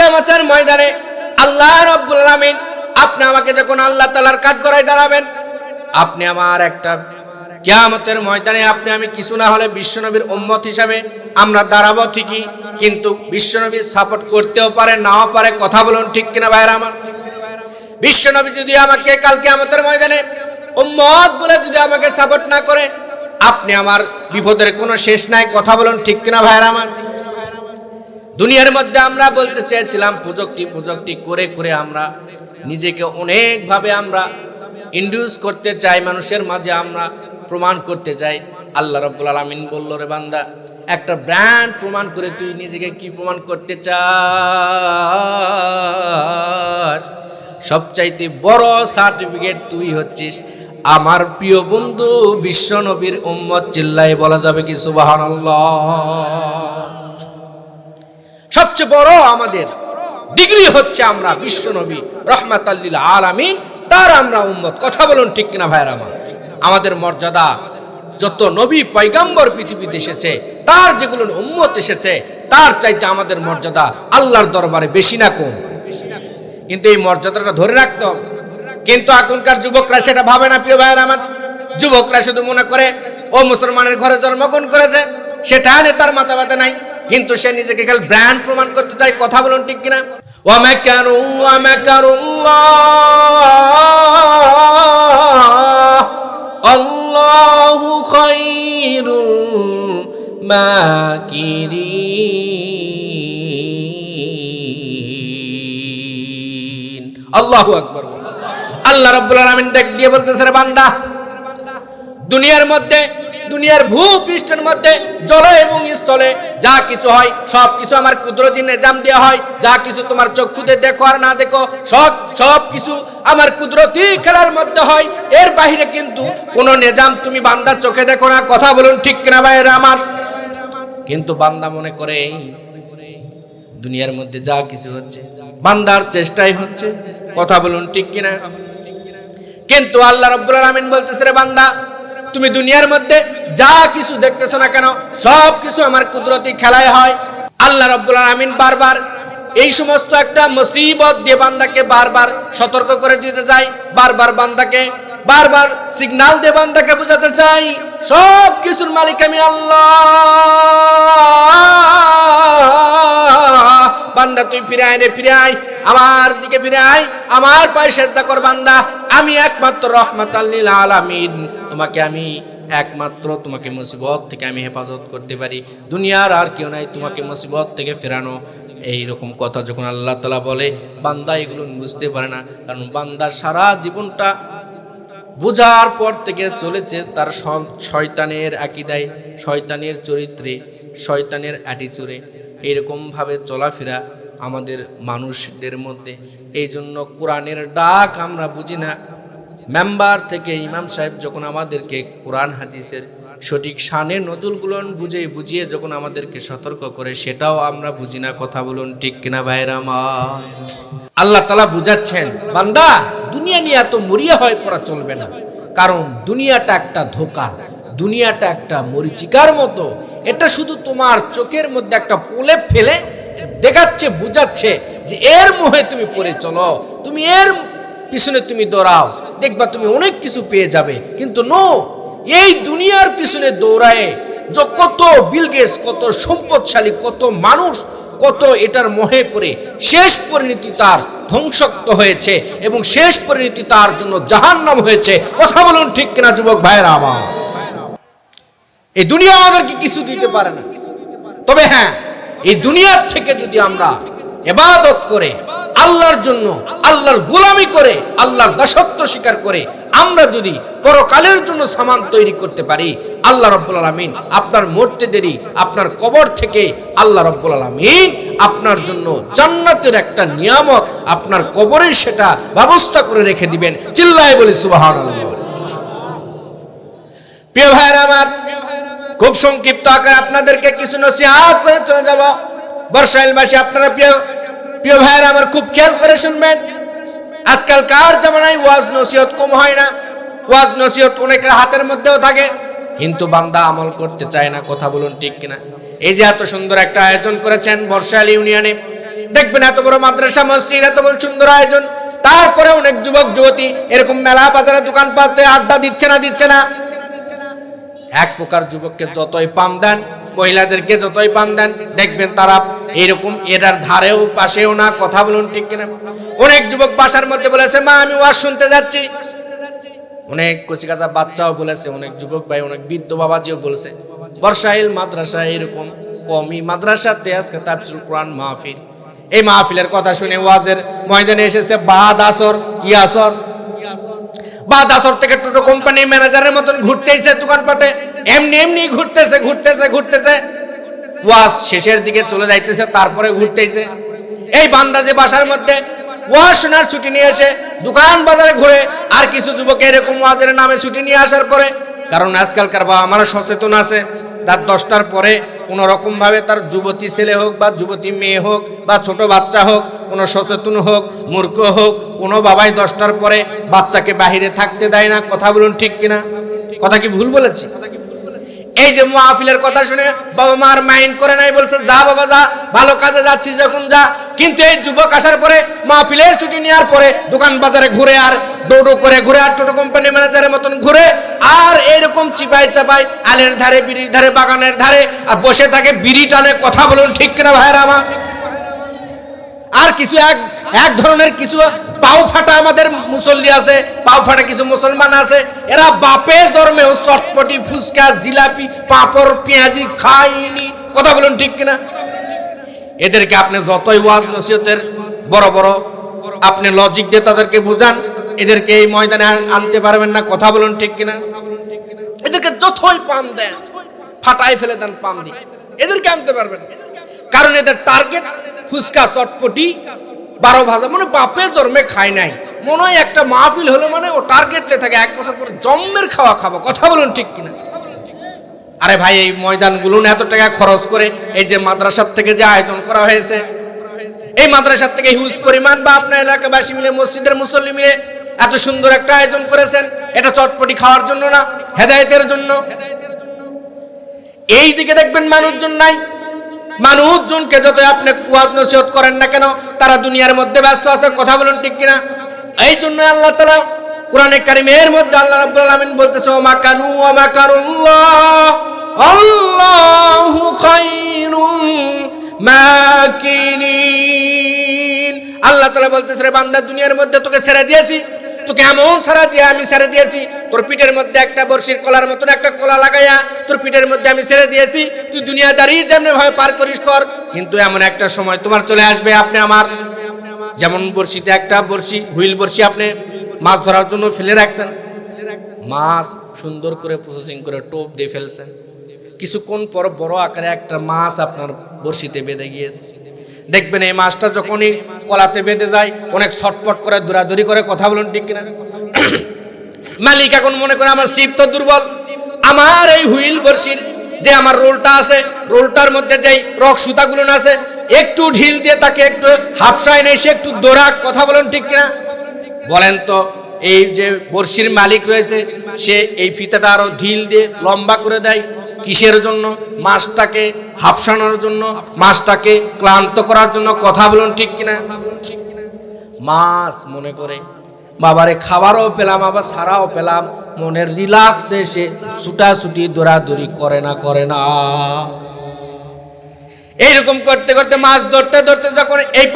কিয়ামতের ময়দানে আল্লাহ রাব্বুল আলামিন আপনি আমাকে যখন আল্লাহ তাআলার কাঠগড়ায় দাঁড়াবেন, আপনি আমার একটা কিয়ামতের ময়দানে আমি কিছু না হলে বিশ্বনবীর উম্মত হিসাবে আমরা দাঁড়াবো ঠিকই, কিন্তু বিশ্বনবীর সাপোর্ট করতেও পারে নাও পারে। কথা বলুন ঠিক কিনা ভাইরা আমার? বিশ্বনবী যদি আমাকে কাল কিয়ামতের ময়দানে উম্মত বলে যদি আমাকে সাপোর্ট না করে, আপনি আমার বিপদের কোনো শেষ নাই। কথা বলুন ঠিক কিনা ভাইরা আমার? দুনিয়ার মধ্যে আমরা বলতে চেয়েছিলাম প্রযুক্তি করে করে আমরা নিজেকে অনেকভাবে আমরা ইন্ডিউস করতে চাই, মানুষের মাঝে আমরা প্রমাণ করতে চাই। আল্লাহ রাব্বুল আলামিন বলল, রে বান্দা, একটা ব্র্যান্ড প্রমাণ করে তুই নিজেকে কি প্রমাণ করতে চাস? সবচাইতে বড় সার্টিফিকেট তুই হচ্ছিস আমার প্রিয় বন্ধু বিশ্ব নবীর উম্মত। চিল্লায়ে বলা যাবে কি সুবহানাল্লাহ? সবচেয়ে বড় আমাদের ডিগ্রি হচ্ছে আমরা বিশ্ব নবী রাহমাতাল লিল আলামিন, তার আমরা উম্মত। কথা বলুন ঠিক কিনা ভাইরা আমার? আমাদের মর্যাদা যত নবী পয়গম্বর পৃথিবীতে এসেছে, তার যেগুলো উম্মত এসেছে, তার চাইতে আমাদের মর্যাদা আল্লাহর দরবারে বেশি না কম? কিন্তু এই মর্যাদাটা ধরে রাখতে হবে। কিন্তু এখনকার যুবকরা সেটা ভাবে না। প্রিয় ভাইরা আমার, যুবকরা শুধু মনে করে ও মুসলমানের ঘরে জন্মগ্রহণ করেছে, সেটা নিয়ে তার মাথা ব্যথা নাই, কিন্তু সে নিজেকে খালি ব্র্যান্ড প্রমাণ করতে চায়। কথা বলুন ঠিক কিনা? ওয়া মাকারু ওয়া মাকারুল্লাহ আল্লাহু খায়রুল মাকিরিন। আল্লাহু আকবার। আল্লাহ রাব্বুল আলামিন ডাক দিয়ে বলতেছে, রে বান্দা, দুনিয়ার মধ্যে, দুনিয়ার ভূপৃষ্ঠের মধ্যে, জলে এবং স্থলে যা কিছু হয় সব কিছু আমার কুদরতি নিজাম দেওয়া হয়। যা কিছু তোমার চক্ষুতে দেখো আর না দেখো, সব কিছু আমার কুদরতি খেলার মধ্যে হয়। এর বাইরে কিন্তু কোনো নিজাম তুমি বান্দার চোখে দেখো না। কথা বলুন ঠিক কিনা ভাইরা আমার? কিন্তু বান্দা মনে করে দুনিয়ার মধ্যে যা কিছু হচ্ছে বান্দার চেষ্টাই হচ্ছে। কথা বলুন ঠিক কিনা? কিন্তু আল্লাহ রাব্বুল আলামিন বলতেছে, রে বান্দা, তুমি দুনিয়ার মধ্যে যা কিছু দেখতেছো না কেন, সব কিছু আমার কুদরতি খেলায় হয়। আল্লাহ রাব্বুল আলামিন বারবার এই সমস্ত একটা মুসিবত দিয়ে বান্দাকে বারবার সতর্ক করে দিতে চাই, বারবার বান্দাকে বারবার সিগন্যাল দিয়ে বান্দাকে বোঝাতে চাই, সব কিছুর মালিক আমি আল্লাহ। বান্দা তুই ফিরে আয় রে, ফিরে আয় আমার দিকে, ফিরে আয় আমার পায়ে সেজদা কর। বান্দা, আমি একমাত্র রহমাতাল লিল আলামিন, তোমাকে মুসিবত থেকে আমি হেফাজত করতে পারি। দুনিয়ার আর কেউ নাই তোমাকে মুসিবত থেকে ফেরানো। এইরকম কথা যখন আল্লাহ তাআলা বলে, বান্দা এগুলো বুঝতে পারে না। কারণ বান্দা সারা জীবনটা বোঝার পর থেকে চলেছে তার শয়তানের আকীদায়, শয়তানের চরিত্রে, শয়তানের অ্যাটিচিউডে, এরকম ভাবে চলাফেরা আমাদের মানুষদের মধ্যে। এই জন্য কোরআনের ডাক আমরা বুঝি না। মেম্বার থেকে ইমাম সাহেব যখন আমাদেরকে কোরআন হাদিসের সঠিক শানের নজুলগুলো বুঝিয়ে যখন আমাদেরকে সতর্ক করে, সেটাও আমরা বুঝি না। কথা বলুন ঠিক কিনা ভাইরা আমার? আল্লাহ তাআলা বুঝাচ্ছেন, বান্দা দুনিয়া নিয়ে এত মরিয়া হয়ে পড়া চলবে না। কারণ দুনিয়াটা একটা ধোঁকা, দুনিয়াটা একটা মরিচিকার মতো। এটা শুধু তোমার চোখের মধ্যে একটা প্রলেপ ফেলে দেখাচ্ছে, বুঝাচ্ছে যে এর মোহে তুমি পড়ে চলো, তুমি এর পিছনে তুমি দৌড়াও, দেখবা তুমি অনেক কিছু পেয়ে যাবে। কিন্তু এই দুনিয়ার পিছনে দৌড়ায় কত বিল গেটস, কত সম্পদশালী, কত মানুষ, কত এটার মোহে পড়ে শেষ পরিণতি তার ধ্বংসক্ত হয়েছে এবং শেষ পরিণতি তার জন্য জাহান্নাম হয়েছে। কথা বলুন ঠিক কিনা যুবক ভাইরা আমার? এই দুনিয়া আমাদেরকে কিছু দিতে পারে না। তবে হ্যাঁ, এই দুনিয়ার থেকে যদি আমরা ইবাদত করে, আল্লাহর জন্য আল্লাহর গোলামি করে, আল্লাহর দাসত্ব স্বীকার করে আমরা যদি পরকালের জন্য সামান তৈরি করতে পারি, আল্লাহ রাব্বুল আলামিন আপনার মরতে দেরি আপনার কবর থেকে আল্লাহ রাব্বুল আলামিন আপনার জন্য জান্নাতের একটা নিয়ামত আপনার কবরে সেটা ব্যবস্থা করে রেখে দিবেন। চিল্লায়ে বলি সুবহানাল্লাহ। প্রিয় ভাইরা আমার, খুব সংক্ষিপ্ত আকারে আপনাদেরকে কিছু নসিহত করে চলে যাব। বর্ষাইলবাসী আপনারা প্রিয় ভাইরা আমার খুব খেয়াল করে শুনবেন। আজকালকার জামানায় ওয়াজ নসিহত কম হয় না। ওয়াজ নসিহত অনেকের হাতের মধ্যেও থাকে, কিন্তু বান্দা আমল করতে চায় না। কথা বলুন ঠিক কিনা? এই যে এত সুন্দর একটা আয়োজন করেছেন বর্ষাইল ইউনিয়নে, দেখবেন এত বড় মাদ্রাসা মসজিদ, এত বড় সুন্দর আয়োজন, তারপরে অনেক যুবক যুবতী এরকম মেলা বাজারে দোকানপাতে আড্ডা দিচ্ছে না। এক প্রকার যুবককে যতই পাম দেন, মহিলাদেরকে যতই পাম দেন, দেখবেন তারা এরকম এটার ধারেও পাশেও না। কথা বলুন ঠিক কিনা? অনেক যুবক বাসার মধ্যে বলেছে, মা আমি ওয়াজ শুনতে যাচ্ছি। অনেক কচিকাচা বাচ্চাও বলেছে, অনেক যুবক ভাই, অনেক বৃদ্ধ বাবাজিও বলেছে। বর্ষাইল মাদ্রাসা এরকম কমি মাদ্রাসাতে আজকে তাফসীরুল কোরআন মাহফিল, এই মাহফিলের কথা শুনে ওয়াজের ময়দানে এসেছে বাদ আসর। কি আসর? বাদ আসর থেকে টোটো কোম্পানির ম্যানেজারের মতন ঘুরতেইছে দোকানপাটে, এমনি ঘুরতেছে। ওয়াজ শেষের দিকে চলে যাইতেছে, তারপরে ঘুরতেইছে। এই বান্দা যে বাসার মধ্যে ওয়াজ শোনার ছুটি নিয়ে এসে দোকান বাজারে ঘুরে, আর কিছু যুবক এরকম ওয়াজের নামে ছুটি নিয়ে আসার পরে, কারণ আজকালকার বাবা আমারা সচেতন আছে, রাত 10টার পরে কোনো রকম ভাবে তার যুবতী ছেলে হোক বা যুবতী মেয়ে হোক বা ছোট বাচ্চা হোক, কোনো সচেতন হোক মূর্খ হোক, কোনো বাবাই 10টার পরে বাচ্চাকে বাহিরে থাকতে দেয় না। কথা বলুন ঠিক কিনা? কথা কি ভুল বলেছি? এই যে মাহফিলের কথা শুনে বাবা মার মাইন্ড করে নাই, বলছে যা বাবা যা, ভালো কাজে যাচ্ছিস যখন যা। কিন্তু এই যুবক আসার পরে, মাহফিলের ছুটি নেওয়ার পরে দোকান বাজারে ঘুরে আর দৌড়ো করে ঘুরে, আর টোটো কোম্পানি ম্যানেজারের মতন ঘুরে, আর এইরকম চিপাই চাপাই আলের ধারে, বিড়ির ধারে, বাগানের ধারে আর বসে থাকে, বিড়ি টানে। কথা বলুন ঠিক কিনা ভাইরা আমার? আর কিছু এক ধরনের কিছু পাও ফাটা আমাদের মুসল্লি আছে, পাও ফাটা কিছু মুসলমান আছে, এরা বাপে জন্মেও চটপটি, ফুচকা, জিলাপি, পাপড়, পেঁয়াজি খায়নি। কথা বলুন ঠিক কিনা? এদেরকে আপনি যতই ওয়াজ নসিহতের বড় বড় আপনি লজিক দিয়ে তাদেরকে বুঝান, এদেরকে এই ময়দানে আনতে পারবেন না। কথা বলুন ঠিক কিনা? এদেরকে যতই পাম দেন, ফাটাই ফেলে দেন পাম দিয়ে, এদেরকে আনতে পারবেন না। কারণ এদের টার্গেট ফুচকা, চটপটি, 12 ভাজা, মানে বাপে জন্মে খায় নাই। মনে হয় একটা মাহফিল হলো মানে ও টার্গেট লে থাকে 1 বছর পর জন্মের খাওয়া খাবো। কথা বলুন ঠিক কিনা? আরে ভাই, এই ময়দানগুলো এত টাকা খরচ করে এই যে মাদ্রাসার থেকে যে আয়োজন করা হয়েছে, এই মাদ্রাসার থেকে হিউজ পরিমাণ বা আপনার এলাকাবাসী মিলে, মসজিদের মুসল্লি মিলে এত সুন্দর একটা আয়োজন করেছেন, এটা চটপটি খাওয়ার জন্য না, হেদায়েতের জন্য। এই দিকে দেখবেন মানুষজন নাই। মানুষজনকে যত আপনি ওয়াজ নসিহত করেন না কেন, তারা দুনিয়ার মধ্যে ব্যস্ত আছে। কথা বলুন ঠিক কিনা? এই জন্য আল্লাহ তাআলা কোরআনে কারীমের মধ্যে আল্লাহ রাব্বুল আলামিন বলতেছে, ওয়া মাকারু ওয়া মাকারুল্লাহ আল্লাহু খায়রুল মাকিরিন। আল্লাহ তাআলা বলতেছে, রে বান্দা, দুনিয়ার মধ্যে তোকে ছেড়ে দিয়েছি, তোকে এমন সারা দিয়ে আমি ছেড়ে দিয়েছি, তোর পিঠের মধ্যে একটা বর্ষির কলার মতন একটা কলা লাগাইয়া তোর পিঠের মধ্যে আমি ছেড়ে দিয়েছি, তুই দুনিয়াদারি যেমন ভাবে পার করিস কর। কিন্তু এমন একটা সময় তোমার চলে আসবে, আপনি আমার যেমন বর্ষিতে একটা বর্ষি, হুইল বর্ষি আপনি মাছ ধরার জন্য ফেলে রাখছেন, মাছ সুন্দর করে প্রসেসিং করে টোপ দিয়ে ফেলছেন, কিছুক্ষণ পর বড় আকারে একটা মাছ আপনার বর্ষিতে বেঁধে গিয়েছে। দেখবেন এই মাছটা যখনই কলাতে বেঁধে যায়, অনেক ছটপট করে দৌড়াদৌড়ি করে। কথা বলুন ঠিক কিনা? মালিক এখন মনে করে আমার ছিপ তো দুর্বল, আমার এই হুইল বর্ষির যে আমার রোলটা আছে, রোলটার মধ্যে যেই রক সুতাগুলো আছে, একটু ঢিল দিয়ে তাকে একটু হাফসায় নেই, সে একটু দৌড়াক। কথা বলুন ঠিক কিনা? বলেন তো, এই যে বর্ষির মালিক রয়েছে, সে এই ফিতাটা আরো ঢিল দিয়ে লম্বা করে দেয় কিসের জন্য? মাছটাকে হাফসানোর জন্য, মাছটাকে ক্লান্ত করার জন্য। কথা বলুন ঠিক কিনা? মাছ মনে করে বাবারে খাবারও পেলাম, আবার ছাড়াও পেলাম, মনের রিল্যাক্সে সে ছুটাছুটি দৌড়াদৌড়ি করে না। এইরকম করতে করতে মাছ ধরতে ধরতে যখন এই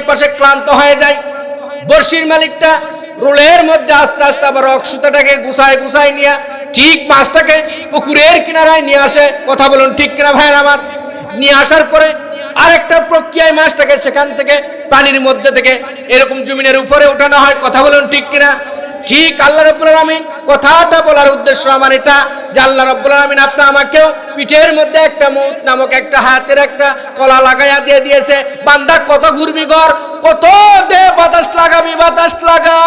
পাশে ক্লান্ত হয়ে যায়, বর্ষির মালিকটা রোলের মধ্যে আস্তে আস্তে আবার রক সুতাটাকে গুছায় নিয়ে ঠিক মাছটাকে পুকুরের কিনারায় নিয়ে আসে। কথা বলুন ঠিক কিনা ভাইয়ের আমার? নিয়ে আসার পরে আরেকটা প্রক্রিয়ায় মাছটাকে সেখান থেকে পানির মধ্যে থেকে এরকম জমিনের উপরে উঠানো হয়। কথা বলুন ঠিক কিনা? ঠিক আল্লাহ রাব্বুল আলামিন কথাটা বলার উদ্দেশ্য আমার এটা, যে আল্লাহ রাব্বুল আলামিন আপনি আমাকেও পিঠের মধ্যে একটা মউত নামক একটা হাতের একটা কলা লাগাইয়া দিয়ে দিয়েছে। বান্দা কত ঘুরবি ঘর, কত দে বাতাস লাগাবি, বাতাস লাগা,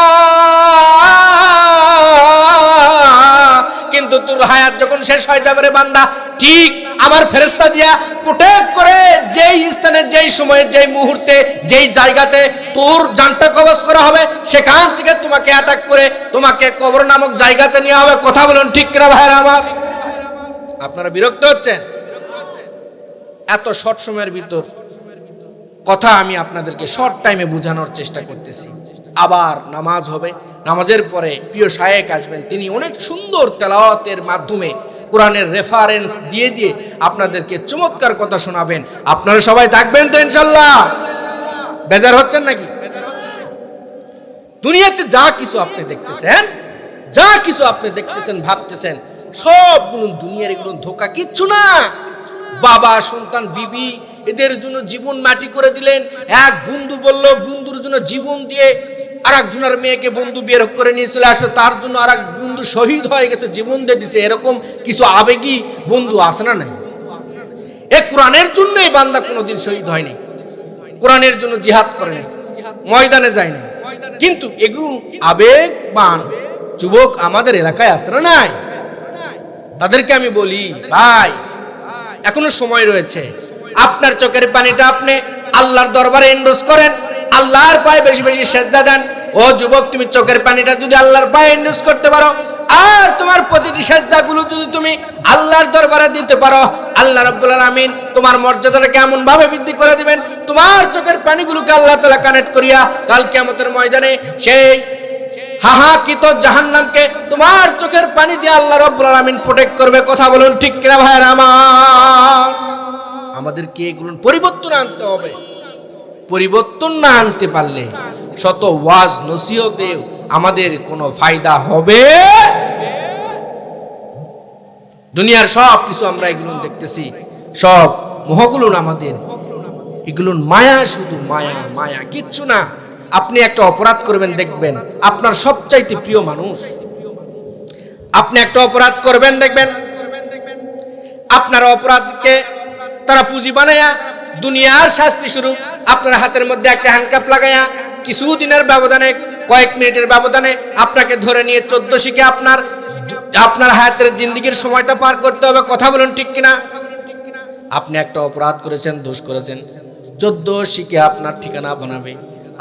কিন্তু তোর হায়াত যখন শেষ হয়ে যাবে রে বান্দা, ঠিক আমার ফেরেশতা দিয়া প্রোটেক্ট করে যেই স্থানে, যেই সময়ে, যেই মুহূর্তে, যেই জায়গাতে তোর জানটা কবজ করা হবে, সেখান থেকে তোমাকে অ্যাটাক করে তোমাকে কবর নামক জায়গাতে নিয়ে হবে। কথা বলুন ঠিক কিনা ভাইরা আমার? আপনারা বিরক্ত হচ্ছেন? এত শর্ট সময়ের ভিতর কথা আমি আপনাদেরকে শর্ট টাইমে বোঝানোর চেষ্টা করতেছি। আবার নামাজ হবে, নামাজের পরে প্রিয় শায়েখ আসবেন, তিনি অনেক সুন্দর তেলাওয়াতের মাধ্যমে কোরআনের রেফারেন্স দিয়ে দিয়ে আপনাদেরকে চমৎকার কথা শোনাবেন। আপনারা সবাই থাকবেন তো ইনশাল্লাহ? বেজার হচ্ছেন নাকি? দুনিয়াতে যা কিছু আপনি দেখতেছেন, যা কিছু আপনি দেখতেছেন ভাবতেছেন, সবগুলো দুনিয়ার এগুলো ধোঁকা, কিচ্ছু না। বাবা, সন্তান, বিবি এদের জন্য জীবন মাটি করে দিলেন। এক বন্ধু বলল বন্ধুর জন্য জীবন দিয়ে আর একজনের মেয়েকে বন্ধু বিয়ে করে নিয়ে চলে আসে, তার জন্য আর এক বন্ধু শহীদ হয়ে গেছে, জীবন দিয়ে দিছে। এরকম কিছু আবেগী বন্ধু আছে না নাই? এ কোরআনের জন্য এই বান্দা কোনোদিন শহীদ হয়নি, কোরআনের জন্য জিহাদ করে নাই, ময়দানে যায় না। কিন্তু এগুলো আবেগবান যুবক আমাদের এলাকায় আছে না নাই? তাদেরকে আমি বলি, ভাই এখনো সময় রয়েছে। আপনার চোখের পানিটা আপনি আল্লাহর দরবারে ইনভেস্ট করেন, আল্লাহর পায়ে বেশি বেশি সেজদা দেন। ও যুবক, তুমি চোখের পানিটা যদি আল্লাহর পায়ে ইনভেস্ট করতে পারো, আর তোমার প্রতিটি সেজদাগুলো যদি তুমি আল্লাহর দরবারে দিতে পারো, আল্লাহ রাব্বুল আলামিন তোমার মর্যাদাটা কেমন ভাবে বৃদ্ধি করে দিবেন। তোমার চোখের পানিগুলোকে আল্লাহ তাআলা কানেক্ট করিয়া কাল কিয়ামতের ময়দানে সেই হাহাকিত জাহান্নামকে তোমার চোখের পানি দিয়ে আল্লাহ রাব্বুল আলামিন প্রোটেক্ট করবে। কথা বলুন ঠিক কিনা ভাইরা আমার? আমাদেরকে এগুলো পরিবর্তন আনতে হবে। পরিবর্তন না আনতে পারলে শত ওয়াজ নসিহতে আমাদের কোনো ফায়দা হবে? দুনিয়ার সব কিছু আমরা এগুলো দেখতেছি, সব মোহগুলো আমাদের, এগুলো মায়া, শুধু মায়া মায়া, কিচ্ছু না। আপনি একটা অপরাধ করবেন, দেখবেন আপনার সবচাইতে প্রিয় মানুষ, আপনি একটা অপরাধ করবেন, দেখবেন আপনার অপরাধকে তারা পুঁজি বানায়া দুনিয়ার শাস্তি শুরু, আপনার হাতের মধ্যে একটা হ্যান্ডকাপ লাগায়া কিছুদিনের ব্যবধানে, কয়েক মিনিটের ব্যবধানে আপনাকে ধরে নিয়ে 14 শিখে আপনার হায়াতের জিন্দেগির সময়টা পার করতে হবে। কথা বলুন ঠিক কিনা? আপনি একটা অপরাধ করেছেন, দোষ করেছেন, 14 শিখে আপনার ঠিকানা বানাবে।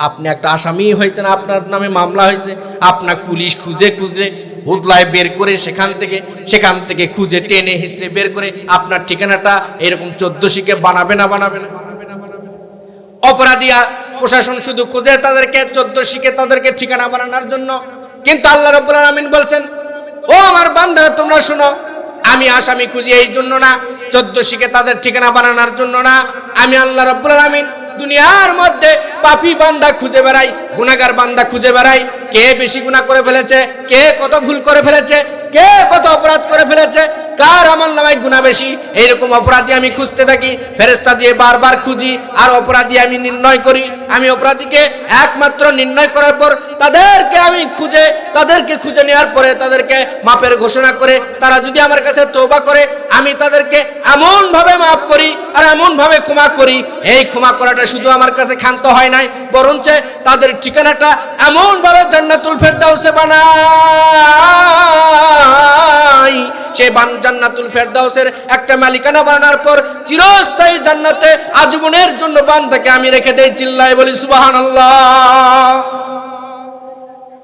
আপনি একটা আসামি হয়েছেন, আপনার নামে মামলা হয়েছে, আপনাকে পুলিশ খুঁজে খুঁজে উদলায় বের করে সেখান থেকে খুঁজে টেনে হিসড়ে বের করে আপনার ঠিকানাটা এরকম 14 শিখে বানাবে না? অপরাধীরা প্রশাসন শুধু খুঁজে তাদেরকে 14 শিখে তাদেরকে ঠিকানা বানানোর জন্য। কিন্তু আল্লাহ রাব্বুল আলামিন বলছেন, ও আমার বান্দারা তোমরা শোনো, আমি আসামি খুঁজি এই জন্য না, 14 শিখে তাদের ঠিকানা বানানোর জন্য না। আমি আল্লাহ রাব্বুল আলামিন দুনিয়ার মধ্যে পাপী বান্দা খুঁজে বেড়াই, গুনাহগার বান্দা খুঁজে বেড়াই। কে বেশি গুনাহ করে ফেলেছে, কে কত ভুল করে ফেলেছে, কে কত অপরাধ করে ফেলেছে, কার আমলনামায় গুনাহ বেশি, এইরকম অপরাধী আমি খুঁজতে থাকি। ফেরেশতা দিয়ে বারবার খুঁজি আর অপরাধী আমি নির্ণয় করি। আমি অপরাধীকে একমাত্র নির্ণয় করার পর তাদেরকে খুঁজে নেওয়ার পরে তাদেরকে মাপের ঘোষণা করে তারা যদি আমার কাছে তওবা করে, আমি তাদেরকে এমন ভাবে মাফ করি আর এমন ভাবে ক্ষমা করি। এই ক্ষমা করাটা শুধু আমার কাছে ক্ষান্ত হয় নাই, বরঞ্চ তাদের ঠিকানাটা এমন ভাবে জান্নাতুল ফেরদাউসে বানাই। সেই জান্নাতুল ফেরদাউসের একটা মালিকানা বানানোর পর চিরস্থায়ী জান্নাতে আজীবনের জন্য বান্দাকে আমি রেখে দেই। চিল্লায় বলি সুবহানাল্লাহ।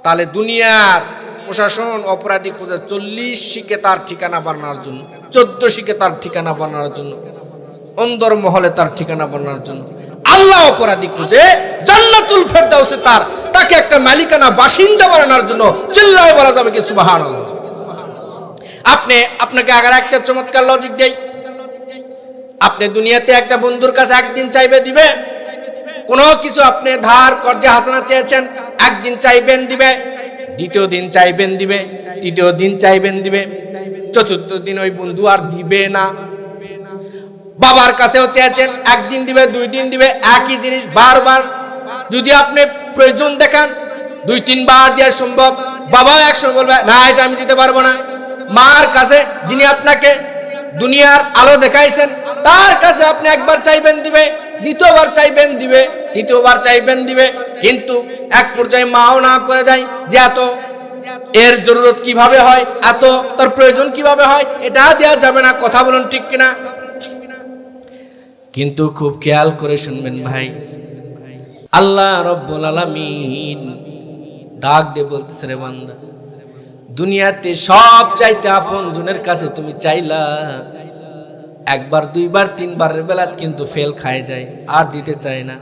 তাহলে দুনিয়ার প্রশাসন অপরাধী খুঁজে 40 শিখে তার ঠিকানা বানানোর জন্য, 14 শিখে তার ঠিকানা বানানোর জন্য, অন্দর মহলে তার ঠিকানা বানানোর জন্য। আল্লাহ অপরাধী খুঁজে জান্নাতুল ফেরদাউসে তাকে একটা মালিকানা বাসিন্দা বানানোর জন্য। চিল্লায় বলা যাবে কি সুবহানাল্লাহ? আপনাকে আগে একটা চমৎকার লজিক দেই। আপনি দুনিয়াতে একটা বন্ধুর কাছে একদিন চাইবে দিবে, কোনো কিছু আপনি ধার কর্জে হাসানা চেয়েছেন, একদিন চাইবেন দিবে, দ্বিতীয় দিন চাইবেন দিবে, তৃতীয় দিন চাইবেন দিবে, চতুর্থ দিন ওই বন্ধু আর দিবে না। বাবার কাছেও চেয়েছেন, একদিন দিবে, 2 দিন দিবে, একই জিনিস বারবার। যদি আপনি প্রয়োজন দেখান 2-3 বার দেওয়া সম্ভব, বাবাও একসময় বলবে না এটা আমি দিতে পারবো না। মার কাছে যিনি আপনাকে দুনিয়ার আলো দেখাইছেন, তার কাছে আপনি একবার চাইবেন দিবে, দ্বিতীয়বার চাইবেন দিবে, তৃতীয়বার চাইবেন দিবে। কিন্তু এক পর্যায়ে মাও না করে দেয় যে এত এর জরুরত কিভাবে হয়, এত তার প্রয়োজন কিভাবে হয়, এটা দেওয়া যাবে না। কথা বলুন ঠিক কিনা? কিন্তু খুব খেয়াল করে শুনবেন ভাই, আল্লাহ রব্বুল আলামিন ডাক দিয়ে বলতেছে, রে বান্দা, দুনিয়াতে সব চাইতে আপন জনের কাছে তুমি চাইলা, একবার দুইবার তিনবারের বেলা কিন্তু ফেল খায় যায়, আর দিতে চায় না।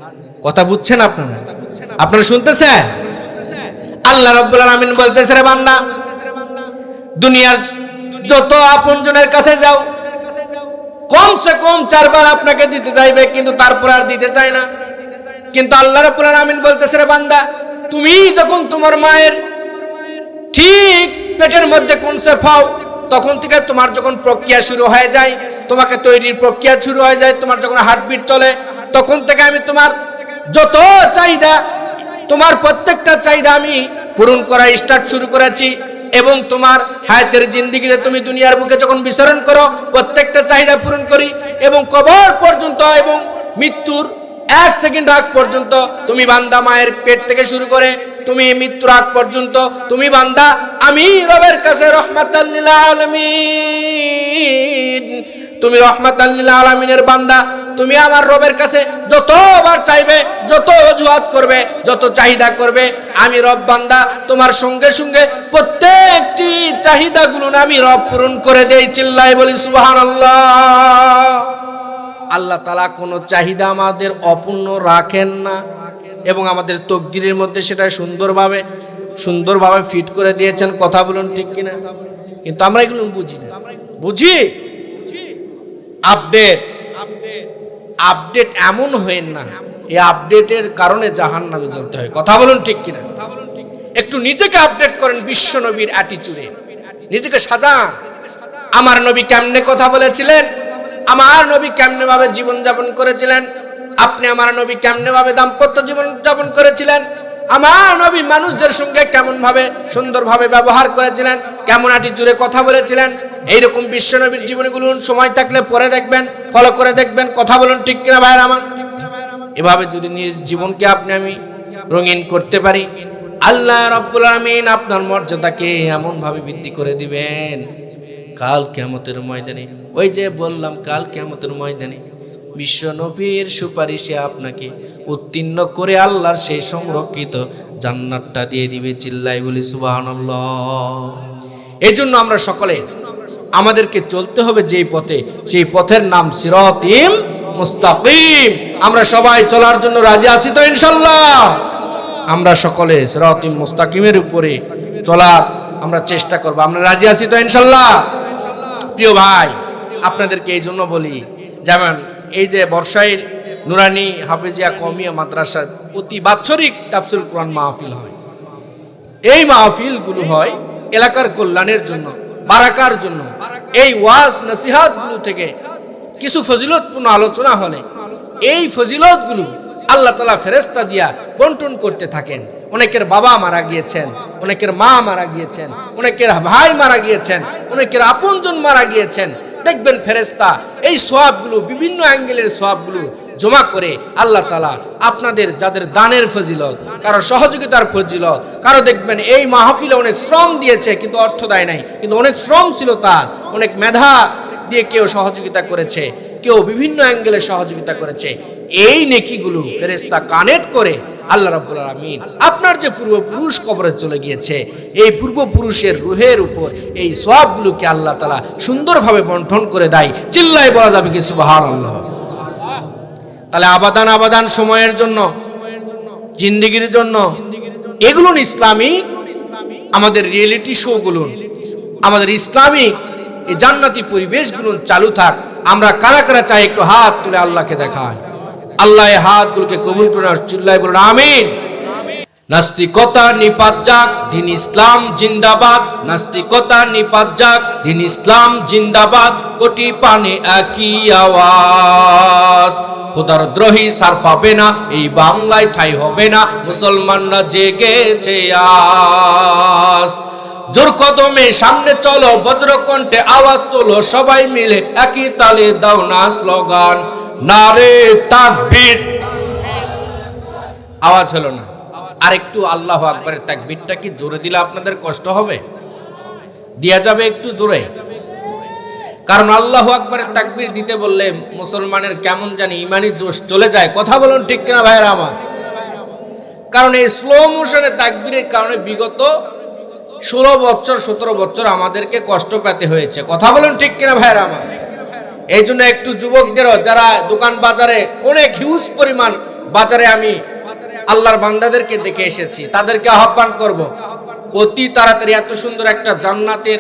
কথা বুঝছেন আপনারা? আপনারা শুনতেছেন? আল্লাহ রাব্বুল আলামিন বলতেছে, রে বান্দা, দুনিয়ার যত আপনজনের কাছে যাও, কমসে কম 4 বার আপনাকে দিতে চাইবে, কিন্তু তারপর আর দিতে চায় না। কিন্তু আল্লাহ রাব্বুল আলামিন বলতেছে, রে বান্দা, তুমি যখন তোমার মায়ের ঠিক পেটের মধ্যে কনসেপ্ট হও, তখন থেকে তোমার যখন প্রক্রিয়া শুরু হয়ে যায়, তোমাকে তৈরির প্রক্রিয়া শুরু হয়ে যায়, তোমার যখন হার্টবিট চলে, তখন থেকে আমি তোমার যত চাহিদা, তোমার প্রত্যেকটা চাহিদা আমি পূরণ করা স্টার্ট শুরু করেছি। এবং তোমার হায়াতের জিন্দেগিতে তুমি দুনিয়ার বুকে যখন বিচরণ করো, প্রত্যেকটা চাহিদা পূরণ করি। এবং কবর পর্যন্ত এবং মৃত্যুর 1 সেকেন্ড আগ পর্যন্ত তুমি বান্দা মায়ের পেট থেকে শুরু করে তুমি মৃত্যুর আগ পর্যন্ত তুমি বান্দা আমি রবের কাছে রহমাতাল লিল আলামিন, তুমি রহমাতাল লিল আলামিনের বান্দা। তুমি আমার রবের কাছে যতবার চাইবে, যত অজুহাত করবে, যত চাহিদা করবে, আমি রব বান্দা তোমার সঙ্গে সঙ্গে প্রত্যেকটি চাহিদাগুলো আমি রব পূরণ করে দেই। চিল্লায় বলি সুবহানাল্লাহ। আল্লাহ তাআলা কোনো চাহিদা আমাদের অপূর্ণ রাখেন না, এবং আমাদের তকদিরের মধ্যে সেটা সুন্দরভাবে ফিট করে দিয়েছেন। কথা বলুন ঠিক কিনা? কিন্তু আমরা এগুলো বুঝি না। বুঝি আপডেট এমন হয়েন না, এই আপডেটের কারণে জাহান্নামে জ্বলতে হয়। কথা বলুন ঠিক কিনা? একটু নিজেকে আপডেট করেন বিশ্ব নবীর অ্যাটিটিউডে, নিজেকে সাজান। আমার নবী কেমনে কথা বলেছিলেন, আমার নবী কেমনে ভাবে জীবন যাপন করেছিলেন, আপনি আমার নবী কেমনে ভাবে দাম্পত্য জীবন যাপন করেছিলেন, আমার নবী মানুষদের সঙ্গে কেমন ভাবে সুন্দরভাবে ব্যবহার করেছিলেন, কেমন অ্যাটিটিউডে কথা বলেছিলেন, এইরকম বিশ্ব নবীর জীবনগুলো সময় থাকলে পরে দেখবেন, ফলো করে দেখবেন। কথা বলুন ঠিক কিনা ভাইরা আমার? এভাবে যদি নিজ জীবনকে আপনি আমি রঙিন করতে পারি, আল্লাহ রাব্বুল আলামিন আপনার মর্যাদাকে এমন ভাবে বৃদ্ধি করে দিবেন, কাল কিয়ামতের ময়দানে, ওই যে বললাম, কাল কিয়ামতের ময়দানে বিশ্ব নবীর সুপারিশে আপনাকে উত্তীর্ণ করে আল্লাহর সেই সংরক্ষিত জান্নাতটা দিয়ে দিবে। চিল্লাই বলি সুবহানাল্লাহ। এই জন্য আমরা সকলে আমাদেরকে চলতে হবে যেই পথে, সেই পথের নাম সিরাতিম মুস্তাকিম। আমরা সবাই চলার জন্য রাজি আছি তো ইনশাআল্লাহ? আমরা সকলে সিরাতিম মুস্তাকিমের উপরে চলার আমরা চেষ্টা করব। আমরা রাজি আছি তো ইনশাআল্লাহ? প্রিয় ভাই, আপনাদেরকে এই জন্য বলি, যেমন এই যে বর্ষাইল নুরানি হাফেজিয়া কওমিয়া মাদ্রাসার প্রতি বাৎসরিক তাফসীরুল কোরআন মাহফিল হয়। এই মাহফিলগুলো হয় এলাকার কল্যাণের জন্য, বারাকার জন্য। এই ওয়াজ নসিহতগুলো থেকে কিছু ফজিলতপূর্ণ আলোচনা হলে এই ফজিলতগুলো আল্লাহ তাআলা ফেরেশতা দিয়া বন্টন করতে থাকেন। অনেকের বাবা মারা গিয়েছেন, অনেকের মা মারা গিয়েছেন, অনেকের ভাই মারা গিয়েছেন, অনেকের আপনজন মারা গিয়েছেন। দেখবেন ফেরেশতা এই সওয়াবগুলো, বিভিন্ন অ্যাঙ্গেলের সওয়াবগুলো জমা করে আল্লাহ তাআলা আপনাদের যাদের দানের ফজিলত, কারো সহযোগিতার ফজিলত, কারো দেখবেন এই মাহফিলে অনেক শ্রম দিয়েছে কিন্তু অর্থ দেয় নাই, কিন্তু অনেক শ্রম ছিল তার, অনেক মেধা দিয়ে কেউ সহযোগিতা করেছে, কেউ বিভিন্ন অ্যাঙ্গেলে সহযোগিতা করেছে। এই নেকিগুলো ফেরেশতা কানেক্ট করে আল্লাহ রাব্বুল আলামিন আপনার যে পূর্বপুরুষ কবরে চলে গিয়েছে, এই পূর্বপুরুষের রুহের উপর এই সওয়াবগুলোকে আল্লাহ তাআলা সুন্দরভাবে বন্টন করে দেয়। চিল্লায় বলা যাবে কি সুবহানাল্লাহ? তাহলে আবাদান সময়ের জন্য, জিন্দেগির জন্য এগুলো ইসলামিক আমাদের রিয়েলিটি শোগুলো, আমাদের ইসলামিক এই জান্নাতি পরিবেশগুলো চালু থাক। আমরা কারা কারা চাই একটু হাত তুলে আল্লাহকে দেখায়। আল্লাহ এই হাতগুলোকে কবুল করে। চিল্লায় বলুন আমিন। নাস্তিকতা নিপাত যাক, দিন ইসলাম জিন্দাবাদ। নাস্তিকতা নিপাত যাক, দিন ইসলাম জিন্দাবাদ। কোটি পানে একই আওয়াজ, খোদার দ্রোহী সার পাবে না, এই বাংলায় ঠাই হবে না, মুসলমানরা জেগেছে আজ। জোর কদমে সামনে চলো, বজ্রকণ্ঠে আওয়াজ তোলো, সবাই মিলে একই তালে দাও না স্লোগান, নারে তাকবীর। আওয়াজ হলো না, আর একটু আল্লাহু আকবারের তাকবীরটা কি জোরে দিলে আপনাদের কষ্ট হবে? দেয়া যাবে একটু জোরে? কারণ আল্লাহু আকবারের তাকবীর দিতে বললে মুসলমানের কেমন জানি ইমানি জোশ চলে যায়। কথা বলুন ঠিক কিনা ভাইরা আমার? কারণ এই স্লো মোশনে তাকবীরের কারণে বিগত 16 বছর 17 বছর আমাদেরকে কষ্ট পেতে হয়েছে। কথা বলুন ঠিক কিনা ভাইরা আমার? এই জন্য একটু যুবকদেরও যারা দোকান বাজারে অনেক হিউজ পরিমাণ বাজারে আমি আল্লাহর বান্দাদেরকে দেখে এসেছি, তাদেরকে আহ্বান করব অতি তাড়াতাড়ি এত সুন্দর একটা জান্নাতের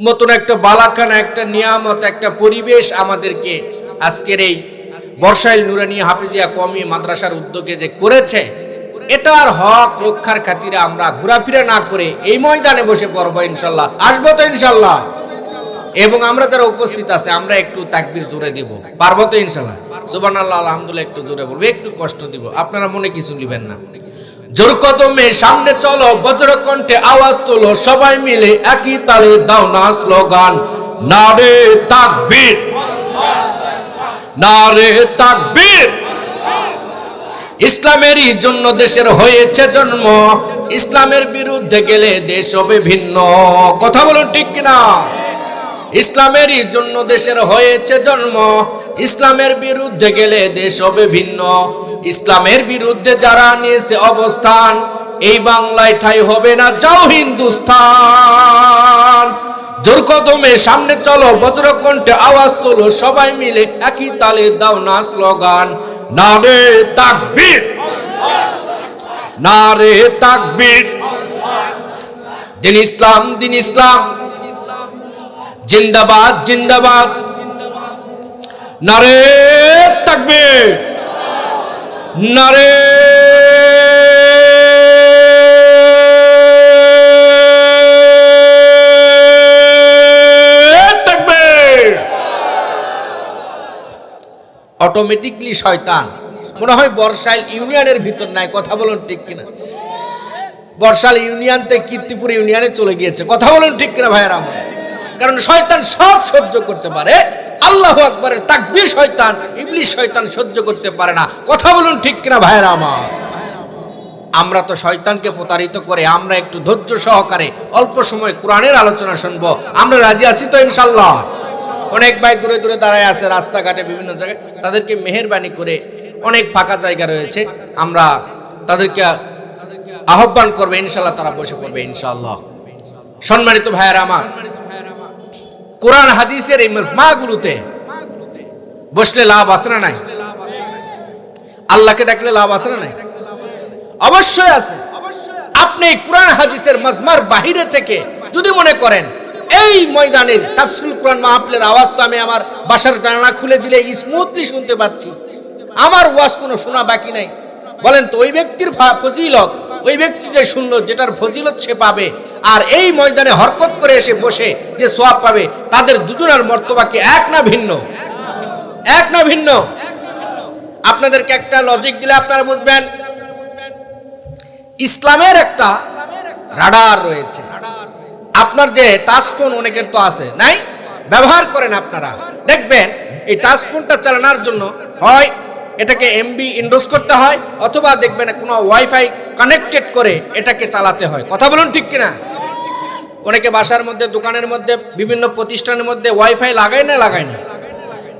মতন একটা বালাখানা, একটা নিয়ামত, একটা পরিবেশ আমাদেরকে আজকের এই বর্ষাইল নুরানি হাফিজিয়া কওমি মাদ্রাসার উদ্যোগে যে করেছে, এটার হক রক্ষার খাতিরে আমরা ঘোরাফেরা না করে এই ময়দানে বসে পড়বো ইনশাল্লাহ। আসবো তো ইনশাল্লাহ? এবং আমরা যারা উপস্থিত আছে আমরা একটু তাকবীর জোরে দিব, পারবো তো ইনশাল্লাহ? সুবহানাল্লাহ, আলহামদুলিল্লাহ একটু জোরে বলবো, একটু কষ্ট দিব, আপনারা মনে কিছু নেবেন না। জোর কদমে সামনে চলো, বজ্র কণ্ঠে আওয়াজ তোলো, সবাই মিলে একই তালে দাও না স্লোগান, নারে তাকবীর, নারে তাকবীর। ইসলামেরই জন্য দেশের হয়েছে জন্ম, ইসলামের বিরুদ্ধে গেলে দেশ হবে ভিন্ন। কথা বলুন ঠিক কিনা? ইসলামেরই জন্য দেশের হয়েছে জন্ম, ইসলামের বিরুদ্ধে গেলে দেশ হবে ভিন্ন। ইসলামের বিরুদ্ধে যারা নিয়েছে অবস্থান, এই বাংলায় ঠাঁই হবে না, যাও হিন্দুস্তান। জোর কদমে সামনে চলো, বজ্র কণ্ঠে আওয়াজ তোলো, সবাই মিলে একই তালে দাও না স্লোগান, নারে তাকবীর, নারে তাকবীর। দিন ইসলাম, দিন ইসলাম, জিন্দাবাদ, জিন্দাবাদ, নারে তাকবীর, নারে তাকবীর। অটোমেটিকলি শয়তান মনে হয় বর্ষাইল ইউনিয়নের ভিতর নাই। কথা বলুন ঠিক কিনা? বর্ষাইল ইউনিয়ন থেকে কীর্তিপুর ইউনিয়নে চলে গিয়েছে। কথা বলুন ঠিক কিনা ভাইয়েরা? কারণ শয়তান সব সহ্য করতে পারে, আল্লাহু আকবারের তাকবীর শয়তান, ইবলিস শয়তান সহ্য করতে পারে না। কথা বলুন ঠিক কিনা ভাইয়েরা আমার? আমরা তো শয়তানকে প্রতারিত করে আমরা একটু ধৈর্য সহকারে অল্প সময় কোরআনের আলোচনা শুনবো। আমরা রাজি আছি তো ইনশাআল্লাহ? অনেক ভাই দূরে দূরে দাঁড়ায় আছে রাস্তাঘাটে বিভিন্ন জায়গায়, তাদেরকে মেহেরবানি করে, অনেক ফাঁকা জায়গা রয়েছে, আমরা তাদেরকে আহ্বান করবো ইনশাআল্লাহ, তারা বসে পড়বে ইনশাআল্লাহ। সম্মানিত ভাইয়েরা আমার, কোরআন হাদিসের এই মাজমাগুলোতে বসলে লাভ আছে না নাই? আল্লাহকে ডাকলে লাভ আছে না নাই? অবশ্যই আছে। আপনি কোরআন হাদিসের মাজমার বাহিরে থেকে যদি মনে করেন এই ময়দানের তাফসীরুল কোরআন মাহফিলের আওয়াজ তো আমি আমার বাসার জানালা খুলে দিলে স্মুথলি শুনতে পাচ্ছি, আমার ওয়াজ কোনো শোনা বাকি নাই, বলেন তো ওই ব্যক্তির ফজিলত, ওই ব্যক্তি যে শুনলো যেটার ফজিলত সে পাবে, আর এই ময়দানে হরকত করে এসে বসে যে সওয়াব পাবে, তাদের দুজনের মর্তবা কি এক না ভিন্ন? এক না ভিন্ন? আপনাদেরকে একটা লজিক দিলে আপনারা বুঝবেন। ইসলামের একটা রাডার রয়েছে। আপনার যে টাচফোন অনেকের তো আছে, নাই? ব্যবহার করেন আপনারা, দেখবেন এই টাচফোনটা চালানোর জন্য হয় এটাকে এমবি ইনডোজ করতে হয়, অথবা দেখবেন কোনো ওয়াইফাই কানেক্টেড করে এটাকে চালাতে হয়। কথা বলুন ঠিক কিনা? অনেকে বাসার মধ্যে, দোকানের মধ্যে, বিভিন্ন প্রতিষ্ঠানের মধ্যে ওয়াইফাই লাগায় না? লাগায় না?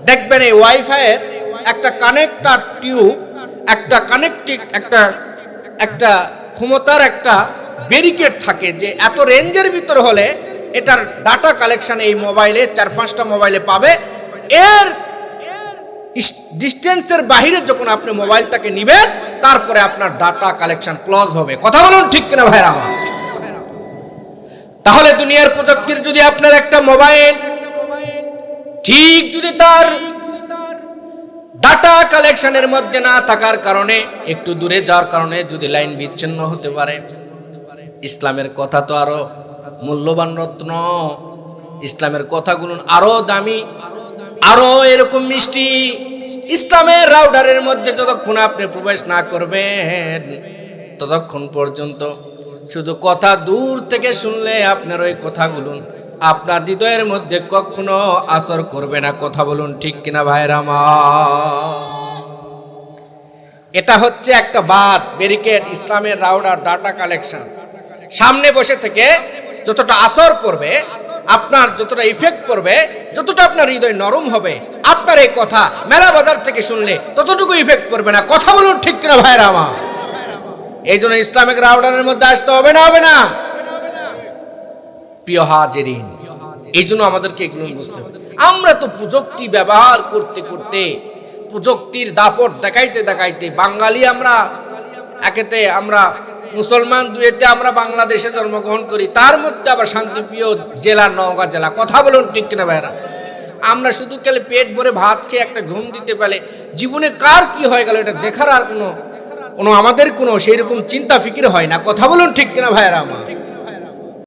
দেখবেন এই ওয়াইফাইয়ের একটা কানেক্টার টিউব, একটা কানেক্টিভ, একটা ক্ষমতার একটা ব্যারিকেড থাকে, যে এত রেঞ্জের ভিতর হলে এটার ডাটা কালেকশন এই মোবাইলে 4-5টা মোবাইলে পাবে, এর ডিস্টেন্সের বাইরে যখন আপনি মোবাইলটাকে নিবেন তারপরে আপনার ডাটা কালেকশন ক্লোজ হবে। কথা বলুন ঠিক কিনা ভাইরা আমার? তাহলে দুনিয়ার প্রযুক্তির যদি আপনার একটা মোবাইল ঠিক যদি তার ডাটা কালেকশনের মধ্যে না থাকার কারণে, একটু দূরে যাওয়ার কারণে যদি লাইন বিচ্ছিন্ন হতে পারে, ইসলামের কথা তো আরো মূল্যবান রত্ন, ইসলামের কথাগুলো আরো দামি, আরো এরকম মিষ্টি। ইসলামের রাউডারের মধ্যে যতক্ষণ আপনি প্রবেশ না করবেন ততক্ষণ পর্যন্ত শুধু কথা দূর থেকে শুনলে আপনার ওই কথাগুলো আপনার হৃদয়ের মধ্যে কখনো আসর করবে না। কথা বলুন ঠিক কিনা ভাইরা আমার? এটা হচ্ছে একটা বাদ, ব্যারিকেড, ইসলামের রাউডার, ডাটা কালেকশন। সামনে বসে থেকে যতটা আসর পড়বে, আপনার যতটা ইফেক্ট পড়বে, যতটা আপনার হৃদয় নরম হবে, আপনার এই কথা মেলা বাজার থেকে শুনলে ততটুকু ইফেক্ট পড়বে না। কথা বলুন ঠিক কিনা ভাইরা আমার? এই জন্য ইসলামিক রাউডারের মধ্যে আসতে হবে না? হবে না? প্রিয় হাজিরিন, এই জন্য আমাদেরকে এগুলো বুঝতে হবে। আমরা তো প্রযুক্তি ব্যবহার করতে করতে, প্রযুক্তির দাপট দেখাইতে দেখাইতে বাঙালি আমরা, একেতে আমরা মুসলমান, দুয়েতে আমরা বাংলাদেশে জন্মগ্রহণ করি, তার মধ্যে আবার শান্তিপ্রিয় জেলা নওগাঁ জেলা। কথা বলুন ঠিক কিনা ভাইরা? আমরা শুধু খেলে পেট ভরে ভাত খেয়ে একটা ঘুম দিতে পারলে জীবনে কার কি হয়ে গেল এটা দেখার আর কোনো আমাদের কোনো সেই রকম চিন্তা ফিকির হয় না। কথা বলুন ঠিক কিনা ভাইরা আমার?